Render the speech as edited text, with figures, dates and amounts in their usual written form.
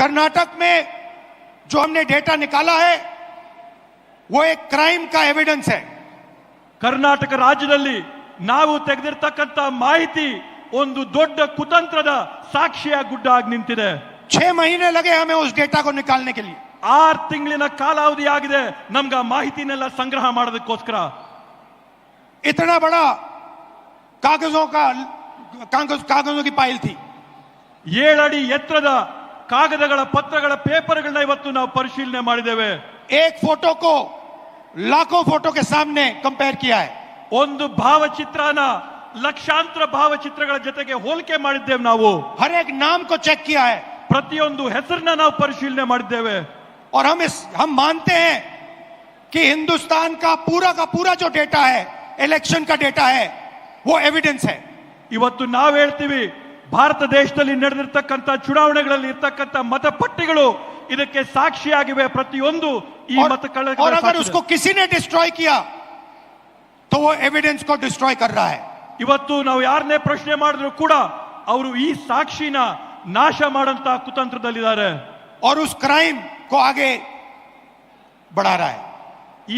कर्नाटक में जो हमने डेटा निकाला है वो एक क्राइम का एविडेंस है। ಕರ್ನಾಟಕ ರಾಜ್ಯದಲ್ಲಿ ನಾವು ತೆಗೆದಿರ್ತಕ್ಕಂತ ಮಾಹಿತಿ ಒಂದು ದೊಡ್ಡ ಕುತಂತ್ರದ ಸಾಕ್ಷಿಯ ಗುಡ್ಡ ಆಗಿ ನಿಂತಿದೆ। 6 महीने लगे हमें उस डेटा को निकालने के लिए। 6 ತಿಂಗಳಿನ ಕಾಲಾವಧಿ ಆಗಿದೆ ನಮಗೆ ಮಾಹಿತಿನೆಲ್ಲ ಸಂಗ್ರಹ ಮಾಡೋದಕ್ಕೋಸ್ಕರ। इतना बड़ा कागजों की फाइल थी। 7 ಅಡಿ ಎತ್ತರದ ಕಾಗದಗಳ ಪತ್ರಗಳ ಪೇಪರ್ಗಳನ್ನ ಇವತ್ತು ನಾವು ಪರಿಶೀಲನೆ ಮಾಡಿದ್ದೇವೆ। एक फोटो को लाखों फोटो के सामने कंपेयर किया है। ಒಂದು ಭಾವಚಿತ್ರನ ಲಕ್ಷಾಂತರ ಭಾವಚಿತ್ರಗಳ ಜೊತೆಗೆ ಹೋಲಿಕೆ ಮಾಡಿದ್ದೇವೆ ನಾವು। हर एक नाम को चेक किया है। ಪ್ರತಿಯೊಂದು ಹೆಸರನ್ನ ನಾವು ಪರಿಶೀಲನೆ ಮಾಡಿದ್ದೇವೆ। और हम मानते हैं कि हिंदुस्तान का पूरा जो डेटा है, इलेक्शन का डेटा है, वो एविडेंस है। ಇವತ್ತು ನಾವು ಹೇಳ್ತೀವಿ ಭಾರತ ದೇಶದಲ್ಲಿ ನಡೆದಿರ್ತಕ್ಕಂಥ ಚುನಾವಣೆಗಳಲ್ಲಿ ಇರ್ತಕ್ಕಂಥ मतपट्टिಗಳು ಇದಕ್ಕೆ ಸಾಕ್ಷಿಯಾಗಿವೆ। ಪ್ರತಿಯೊಂದು ಈ मतकಳ್ಳಗಳ और अगर उसको किसी ने डिस्ट्रॉय किया तो वो एविडेंस को डिस्ट्रॉय कर रहा है। ಇವತ್ತು ನಾವು ಯಾರನ್ನೇ ಪ್ರಶ್ನೆ ಮಾಡಿದ್ರು ಕೂಡ ಅವರು ಈ ಸಾಕ್ಷಿನ ನಾಶ ಮಾಡಂತ ಕುತಂತ್ರದಲ್ಲಿದ್ದಾರೆ और उस क्राइम को आगे बढ़ा रहा है।